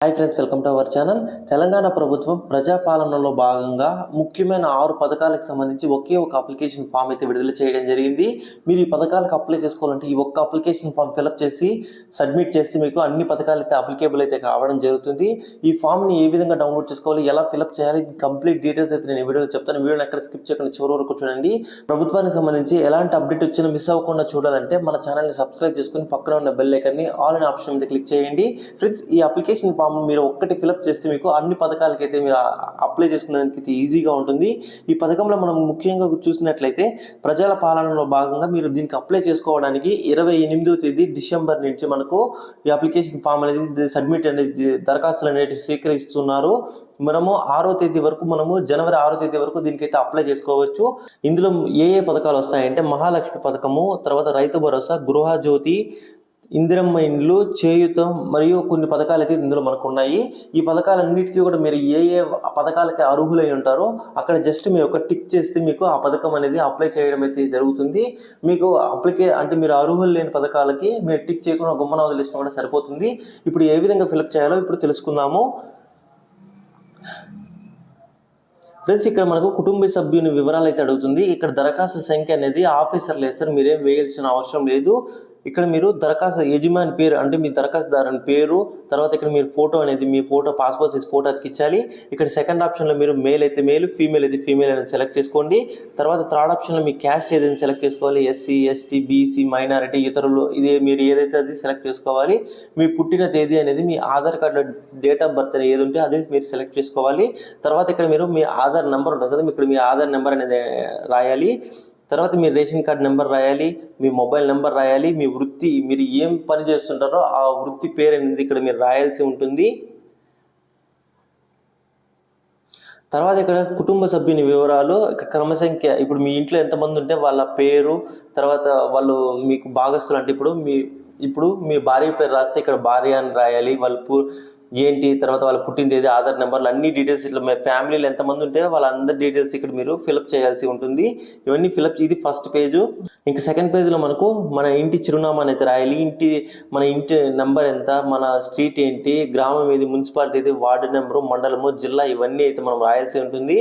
Hi friends, welcome to our channel. Telangana ప్రభుత్వం ప్రజాపాలనలో భాగంగా ముఖ్యమైన 6 పథకాలకు సంబంధించి ఒకే ఒక అప్లికేషన్ ఫామ్ అయితే విడుదల చేయడం జరిగింది. మీరు ఈ పథకాలకు అప్లై చేసుకోవాలంటే ఈ ఒక్క అప్లికేషన్ ఫామ్ ఫిలప్ చేసి సబ్మిట్ చేస్తే మీకు అన్ని పథకాలు అయితే అప్లికేబుల్ అయితే కావడం జరుగుతుంది. ఈ ఫామ్ని ఏ విధంగా డౌన్లోడ్ చేసుకోవాలి, ఎలా ఫిలప్ చేయాలి, కంప్లీట్ డీటెయిల్స్ అయితే నేను ఈ వీడియోలో చెప్తాను. వీడియోని ఎక్కడ స్కిప్ చేయకుండా చివరి వరకు చూడండి. ప్రభుత్వానికి సంబంధించి ఎలాంటి అప్డేట్ వచ్చినా మిస్ అవ్వకుండా చూడాలంటే మన ఛానల్ని సబ్స్క్రైబ్ చేసుకుని పక్కన ఉన్న బెల్ ఐకాన్ని ఆల్ అనే ఆప్షన్ మీద క్లిక్ చేయండి. ఫ్రెండ్స్, ఈ అప్లికేషన్ ఫామ్ మీరు ఒక్కటి ఫిలప్ చేస్తే మీకు అన్ని పథకాలకైతే మీరు అప్లై చేసుకునేందుకు ఈజీగా ఉంటుంది. ఈ పథకంలో మనం ముఖ్యంగా చూసినట్లయితే ప్రజల పాలనలో భాగంగా మీరు దీనికి అప్లై చేసుకోవడానికి 28వ తేదీ డిసెంబర్ నుంచి మనకు ఈ అప్లికేషన్ ఫామ్ అనేది సబ్మిట్ అనేది దరఖాస్తులు అనేవి స్వీకరిస్తున్నారు. మనము 6వ తేదీ వరకు జనవరి 6వ తేదీ వరకు దీనికైతే అప్లై చేసుకోవచ్చు. ఇందులో ఏ పథకాలు వస్తాయంటే మహాలక్ష్మి పథకము, తర్వాత రైతు భరోసా, గృహజ్యోతి, ఇందిరమ్మ ఇండ్లు, చేయూత మరియు కొన్ని పథకాలు అయితే ఇందులో మనకు ఉన్నాయి. ఈ పథకాలన్నిటికీ కూడా మీరు ఏ పథకాలకి అర్హులై ఉంటారో అక్కడ జస్ట్ మీరు ఒక టిక్ చేస్తే మీకు ఆ పథకం అనేది అప్లై చేయడం అయితే జరుగుతుంది. మీకు మీరు అర్హులు లేని పథకాలకి మీరు టిక్ చేయకుండా గుమ్మన వదిలేసినా కూడా సరిపోతుంది. ఇప్పుడు ఏ విధంగా ఫిలప్ చేయాలో ఇప్పుడు తెలుసుకుందాము. ఫ్రెండ్స్, ఇక్కడ మనకు కుటుంబ సభ్యుని వివరాలు అయితే అడుగుతుంది. ఇక్కడ దరఖాస్తు సంఖ్య అనేది ఆఫీసర్లు వేస్తారు, మీరేం వేయాల్సిన అవసరం లేదు. ఇక్కడ మీరు దరఖాస్తు యజమాని పేరు అంటే మీ దరఖాస్తుదారుని పేరు, తర్వాత ఇక్కడ మీరు ఫోటో అనేది మీ ఫోటో పాస్పోర్ట్ సైజ్ ఫోటో అతికించాలి. ఇక్కడ సెకండ్ ఆప్షన్లో మీరు మేల్ అయితే మేల్, ఫీమేల్ అయితే ఫీమేల్ అనేది సెలెక్ట్ చేసుకోండి. తర్వాత థర్డ్ ఆప్షన్లో మీ క్యాస్ట్ ఏదైనా సెలెక్ట్ చేసుకోవాలి. ఎస్సీ, ఎస్టీ, బీసీ, మైనారిటీ, ఇతరులు ఇది మీరు ఏదైతే అది సెలెక్ట్ చేసుకోవాలి. మీ పుట్టిన తేదీ అనేది మీ Aadhaar card date of birth ఏది ఉంటే అది మీరు సెలెక్ట్ చేసుకోవాలి. తర్వాత ఇక్కడ మీరు మీ ఆధార్ నెంబర్ ఉంటుంది కదా, ఇక్కడ మీ ఆధార్ నెంబర్ అనేది రాయాలి. తర్వాత మీ రేషన్ కార్డ్ నెంబర్ రాయాలి, మీ మొబైల్ నెంబర్ రాయాలి, మీ వృత్తి మీరు ఏం పని చేస్తుంటారో ఆ వృత్తి పేరు అనేది ఇక్కడ మీరు రాయాల్సి ఉంటుంది. తర్వాత ఇక్కడ కుటుంబ సభ్యుని వివరాలు, క్రమ సంఖ్య, ఇప్పుడు మీ ఇంట్లో ఎంతమంది ఉంటే వాళ్ళ పేరు, తర్వాత వాళ్ళు మీకు భాగస్తులు అంటే ఇప్పుడు మీ భార్య పేరు రాస్తే ఇక్కడ భార్య అని రాయాలి, వాళ్ళు ఏంటి, తర్వాత వాళ్ళ పుట్టిన తేదీ, ఆధార్ నెంబర్లు అన్ని డీటెయిల్స్ ఇట్లా మీ ఫ్యామిలీలో ఎంతమంది ఉంటే వాళ్ళందరి డీటెయిల్స్ ఇక్కడ మీరు ఫిలప్ చేయాల్సి ఉంటుంది. ఇవన్నీ ఇది ఫస్ట్ పేజు. ఇంకా సెకండ్ పేజ్లో మనకు మన ఇంటి చిరునామా అయితే రాయాలి. మన ఇంటి నెంబర్ ఎంత, మన స్ట్రీట్ ఏంటి, గ్రామం ఏది, మున్సిపాలిటీ ఏది, వార్డు నెంబరు, మండలము, జిల్లా, ఇవన్నీ అయితే మనం రాయాల్సి ఉంటుంది.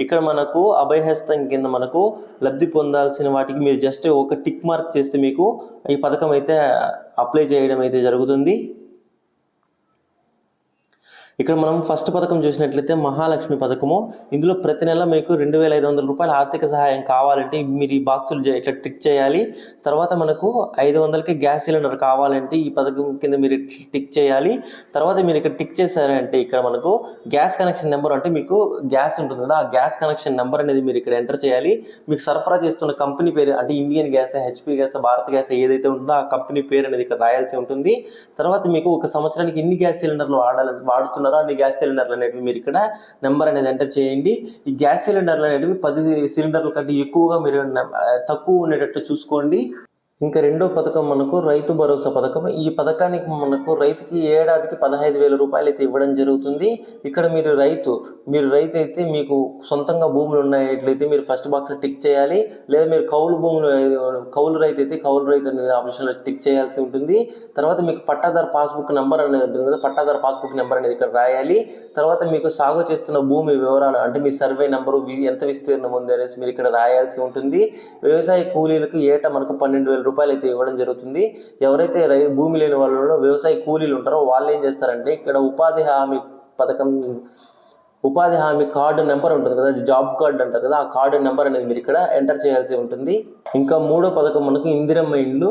ఇక్కడ మనకు అభయహస్తం కింద మనకు లబ్ధి పొందాల్సిన వాటికి మీరు జస్ట్ ఒక టిక్ మార్క్ చేస్తే మీకు ఈ పథకం అయితే అప్లై చేయడం అయితే జరుగుతుంది. ఇక్కడ మనం ఫస్ట్ పథకం చూసినట్లయితే మహాలక్ష్మి పథకము. ఇందులో ప్రతి నెల మీకు 2,500 రూపాయల ఆర్థిక సహాయం కావాలంటే మీరు ఈ బాక్సులు ఇట్లా టిక్ చేయాలి. తర్వాత మనకు 500కి గ్యాస్ సిలిండర్ కావాలంటే ఈ పథకం కింద మీరు టిక్ చేయాలి. తర్వాత మీరు ఇక్కడ టిక్ చేశారంటే ఇక్కడ మనకు గ్యాస్ కనెక్షన్ నెంబర్ అంటే మీకు గ్యాస్ ఉంటుంది కదా, ఆ గ్యాస్ కనెక్షన్ నెంబర్ అనేది మీరు ఇక్కడ ఎంటర్ చేయాలి. మీకు సరఫరా చేస్తున్న కంపెనీ పేరు అంటే Indian gas, HP gas, Bharat gas ఏదైతే ఉంటుందో ఆ కంపెనీ పేరు అనేది ఇక్కడ రాయాల్సి ఉంటుంది. తర్వాత మీకు ఒక సంవత్సరానికి ఎన్ని గ్యాస్ సిలిండర్లు వాడుతున్నారు అన్ని గ్యాస్ సిలిండర్లు అనేవి మీరు ఇక్కడ నెంబర్ అనేది ఎంటర్ చేయండి. ఈ గ్యాస్ సిలిండర్లు అనేవి 10 సిలిండర్ల కంటే ఎక్కువగా మీరు తక్కువ ఉండేటట్టు చూసుకోండి. ఇంకా రెండో పథకం మనకు రైతు భరోసా పథకం. ఈ పథకానికి మనకు రైతుకి ఏడాదికి 15,000 రూపాయలు అయితే ఇవ్వడం జరుగుతుంది. ఇక్కడ మీరు రైతు అయితే మీకు సొంతంగా భూములు ఉన్నట్లయితే మీరు ఫస్ట్ బాక్స్ టిక్ చేయాలి. లేదా మీరు కౌలు రైతు అయితే కౌలు రైతు అనేది ఆప్షన్లో టిక్ చేయాల్సి ఉంటుంది. తర్వాత మీకు పట్టాదారు పాస్బుక్ నెంబర్ అనేది ఉంటుంది కదా, పట్టాదారు పాస్బుక్ నెంబర్ అనేది ఇక్కడ రాయాలి. తర్వాత మీకు సాగు చేస్తున్న భూమి వివరాలు అంటే మీ సర్వే నెంబరు, ఎంత విస్తీర్ణం ఉంది అనేసి మీరు ఇక్కడ రాయాల్సి ఉంటుంది. వ్యవసాయ కూలీలకు ఏటా మనకు 12,000 రూపాయలు అయితే ఇవ్వడం జరుగుతుంది. ఎవరైతే భూమి లేని వాళ్ళు వ్యవసాయ కూలీలు ఉంటారో వాళ్ళు ఏం చేస్తారంటే ఇక్కడ ఉపాధి హామీ కార్డు నెంబర్ ఉంటుంది కదా, జాబ్ కార్డు అంటారు కదా, ఆ కార్డు నెంబర్ అనేది మీరు ఇక్కడ ఎంటర్ చేయాల్సి ఉంటుంది. ఇంకా మూడో పథకం మనకు ఇందిరమ్మ ఇండ్లు.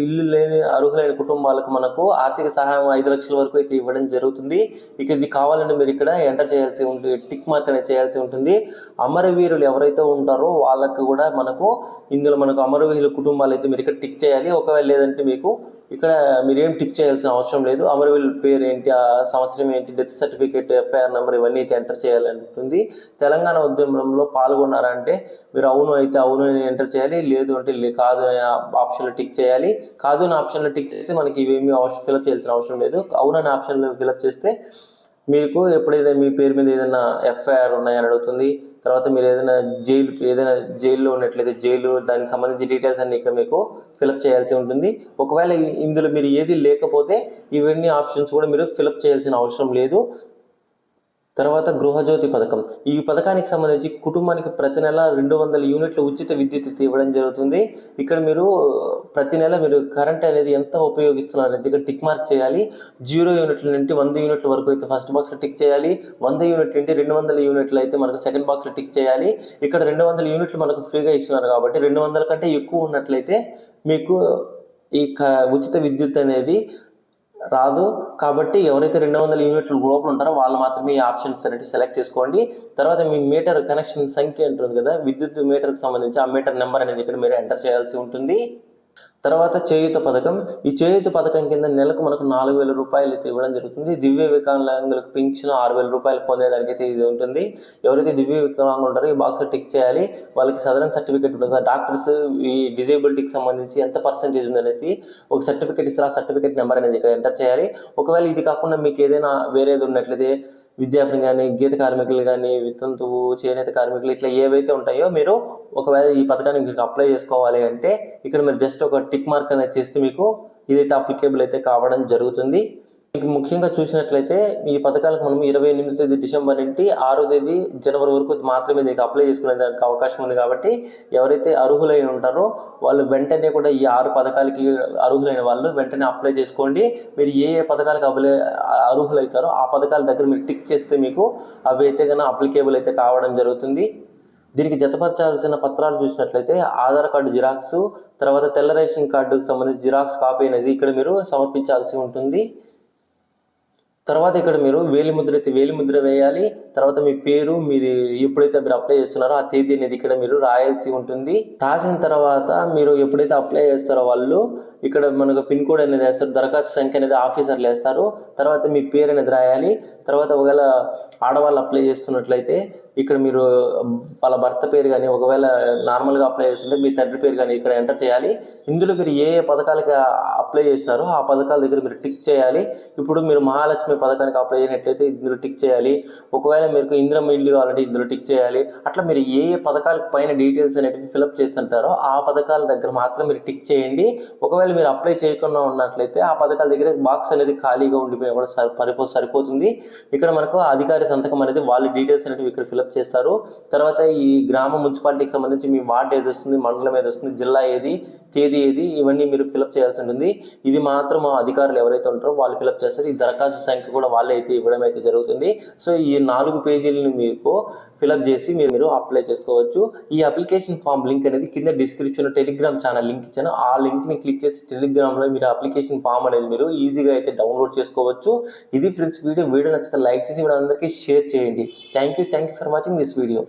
ఇల్లు లేని అర్హులైన కుటుంబాలకు మనకు ఆర్థిక సహాయం 5 లక్షల వరకు అయితే ఇవ్వడం జరుగుతుంది. ఇక ఇది కావాలంటే మీరు ఇక్కడ ఎంటర్ చేయాల్సి ఉంటుంది, టిక్ మార్క్ అనేది చేయాల్సి ఉంటుంది. అమరవీరులు ఎవరైతే ఉంటారో వాళ్ళకు కూడా ఇందులో అమరవీరుల కుటుంబాలు అయితే మీరు ఇక్కడ టిక్ చేయాలి. ఒకవేళ లేదంటే మీకు ఇక్కడ మీరేం టిక్ చేయాల్సిన అవసరం లేదు. అమరవీరుల పేరు ఏంటి, ఆ సంవత్సరం ఏంటి, డెత్ సర్టిఫికేట్, ఎఫ్ఐఆర్ నెంబర్ ఇవన్నీ అయితే ఎంటర్ చేయాలంటుంది. తెలంగాణ ఉద్యమంలో పాల్గొన్నారంటే మీరు అవును అయితే అవును అని ఎంటర్ చేయాలి, లేదు అంటే కాదు అనే ఆప్షన్లో టిక్ చేయాలి. కాదు అనే ఆప్షన్లో టిక్ చేస్తే మనకి ఇవేమీ ఫిలప్ చేయాల్సిన అవసరం లేదు. అవును అనే ఆప్షన్లో ఫిలప్ చేస్తే మీకు ఎప్పుడైనా మీ పేరు మీద ఏదైనా ఎఫ్ఐఆర్ ఉన్నాయని అడుగుతుంది. తర్వాత మీరు ఏదైనా జైల్లో ఉన్నట్లయితే జైలు దానికి సంబంధించి డీటెయిల్స్ అన్ని ఇక్కడ మీకు ఫిలప్ చేయాల్సి ఉంటుంది. ఒకవేళ ఇందులో మీరు ఏది లేకపోతే ఇవన్నీ ఆప్షన్స్ కూడా మీరు ఫిలప్ చేయాల్సిన అవసరం లేదు. తర్వాత గృహజ్యోతి పథకం. ఈ పథకానికి సంబంధించి కుటుంబానికి ప్రతి నెల 200 యూనిట్ల ఉచిత విద్యుత్ ఇవ్వడం జరుగుతుంది. ఇక్కడ మీరు ప్రతి నెల మీరు కరెంట్ అనేది ఎంత ఉపయోగిస్తున్నారు అనేది ఇక్కడ టిక్ మార్క్ చేయాలి. 0 యూనిట్ల నుండి 100 యూనిట్ల వరకు అయితే ఫస్ట్ బాక్స్లో టిక్ చేయాలి. 100 యూనిట్ల నుండి 200 యూనిట్లు అయితే మనకు సెకండ్ బాక్స్లో టిక్ చేయాలి. ఇక్కడ 200 యూనిట్లు మనకు ఫ్రీగా ఇస్తున్నారు కాబట్టి 200 కంటే ఎక్కువ ఉన్నట్లయితే మీకు ఈ ఉచిత విద్యుత్ అనేది రాదు. కాబట్టి ఎవరైతే 200 యూనిట్ల లోపల ఉంటారో వాళ్ళు మాత్రమే ఈ ఆప్షన్స్ అనేవి సెలెక్ట్ చేసుకోండి. తర్వాత మీ మీటర్ కనెక్షన్ సంఖ్య ఉంటుంది కదా, విద్యుత్ మీటర్కి సంబంధించి ఆ మీటర్ నెంబర్ అనేది ఇక్కడ మీరు ఎంటర్ చేయాల్సి ఉంటుంది. తర్వాత చేయూత పథకం. ఈ చేయూత పథకం కింద నెలకు మనకు 4,000 రూపాయలు అయితే ఇవ్వడం జరుగుతుంది. దివ్య వికలాంగులకు పింఛను 6,000 రూపాయలు పొందేదానికైతే ఇది ఉంటుంది. ఎవరైతే దివ్య వికలాంగులు ఉంటారో ఈ బాక్స్లో టిక్ చేయాలి. వాళ్ళకి సదరన్ సర్టిఫికేట్ ఉంటుంది. డాక్టర్స్ ఈ డిజేబిలిటీకి సంబంధించి ఎంత పర్సెంటేజ్ ఉందనేసి ఒక సర్టిఫికేట్ ఇస్తారు. ఆ సర్టిఫికేట్ నెంబర్ అనేది ఇక్కడ ఎంటర్ చేయాలి. ఒకవేళ ఇది కాకుండా మీకు ఏదైనా వేరేది ఉన్నట్లయితే విద్యార్థులు కానీ, గీత కార్మికులు కానీ, వితంతువు, చేనేత కార్మికులు ఇట్లా ఏవైతే ఉంటాయో మీరు ఒకవేళ ఈ పథకానికి మీకు అప్లై చేసుకోవాలి అంటే ఇక్కడ మీరు జస్ట్ ఒక టిక్ మార్క్ అనేది చేస్తే మీకు ఇదైతే అప్లికేబుల్ అయితే కావడం జరుగుతుంది. మీకు ముఖ్యంగా చూసినట్లయితే ఈ పథకాలకు మనం 28 డిసెంబర్ నుండి 6 జనవరి వరకు మాత్రమే దీనికి అప్లై చేసుకునేదానికి అవకాశం ఉంది. కాబట్టి ఎవరైతే అర్హులైన ఉంటారో వాళ్ళు వెంటనే కూడా ఈ 6 పథకాలకి అర్హులైన వాళ్ళు వెంటనే అప్లై చేసుకోండి. మీరు ఏ పథకాలకు అర్హులవుతారో ఆ పథకాల దగ్గర మీరు టిక్ చేస్తే మీకు అవి అయితే కన్నా అప్లికేబుల్ అయితే కావడం జరుగుతుంది. దీనికి జతపరచాల్సిన పత్రాలు చూసినట్లయితే ఆధార్ కార్డు జిరాక్స్, తర్వాత తెల్ల రేషన్ కార్డుకు సంబంధించి జిరాక్స్ కాపీ అనేది ఇక్కడ మీరు సమర్పించాల్సి ఉంటుంది. తర్వాత ఇక్కడ మీరు వేలిముద్ర వేయాలి. తర్వాత మీ పేరు మీది ఎప్పుడైతే మీరు అప్లై చేస్తున్నారో ఆ తేదీ అనేది ఇక్కడ మీరు రాయాల్సి ఉంటుంది. రాసిన తర్వాత మీరు ఎప్పుడైతే అప్లై చేస్తారో వాళ్ళు ఇక్కడ మనకు పిన్ కోడ్ అనేది వేస్తారు. దరఖాస్తు సంఖ్య అనేది ఆఫీసర్లు వేస్తారు. తర్వాత మీ పేరు అనేది రాయాలి. తర్వాత ఒకవేళ ఆడవాళ్ళు అప్లై చేస్తున్నట్లయితే ఇక్కడ మీరు వాళ్ళ భర్త పేరు కానీ, ఒకవేళ నార్మల్గా అప్లై చేస్తుంటే మీ తండ్రి పేరు కానీ ఇక్కడ ఎంటర్ చేయాలి. ఇందులో మీరు ఏ పథకాలకి అప్లై చేసినారో ఆ పథకాల దగ్గర మీరు టిక్ చేయాలి. ఇప్పుడు మీరు మహాలక్ష్మి పథకానికి అప్లై చేసినట్లయితే ఇందులో టిక్ చేయాలి. ఒకవేళ మీకు ఇందిరమ్మ ఇల్లు కావాలంటే ఇందులో టిక్ చేయాలి. అట్లా మీరు ఏ పథకాలకు పైన డీటెయిల్స్ అనేవి ఫిలప్ చేస్తుంటారో ఆ పథకాల దగ్గర మాత్రం మీరు టిక్ చేయండి. ఒకవేళ మీరు అప్లై చేయకుండా ఉన్నట్లయితే ఆ పథకాల దగ్గర బాక్స్ అనేది ఖాళీగా ఉండిపోయినా కూడా సరిపోతుంది. ఇక్కడ మనకు అధికారి సంతకం అనేది వాళ్ళ డీటెయిల్స్ అనేవి ఇక్కడ ఫిలప్ చేస్తారు. తర్వాత ఈ గ్రామ మున్సిపాలిటీకి సంబంధించి మీ వార్డు ఏది వస్తుంది, మండలం ఏది వస్తుంది, జిల్లా ఏది, తేదీ ఏది, ఇవన్నీ మీరు ఫిలప్ చేయాల్సి ఉంటుంది. ఇది మాత్రం అధికారులు ఎవరైతే ఉంటారో వాళ్ళు ఫిలప్ చేస్తారు. ఈ దరఖాస్తు సంఖ్య కూడా వాళ్ళే అయితే ఇవ్వడం అయితే జరుగుతుంది. సో ఈ 4 పేజీలను మీకు ఫిలప్ చేసి మీరు అప్లై చేసుకోవచ్చు. ఈ అప్లికేషన్ ఫామ్ లింక్ అనేది కింద డిస్క్రిప్షన్ టెలిగ్రామ్ ఛానల్ లింక్ ఇచ్చాను. ఆ లింక్ని క్లిక్ చేసి టెలిగ్రామ్లో మీరు అప్లికేషన్ ఫామ్ అనేది మీరు ఈజీగా అయితే డౌన్లోడ్ చేసుకోవచ్చు. ఇది ఫ్రెండ్స్ వీడియో నచ్చితే లైక్ చేసి అందరికీ షేర్ చేయండి. Thank you for watching this video.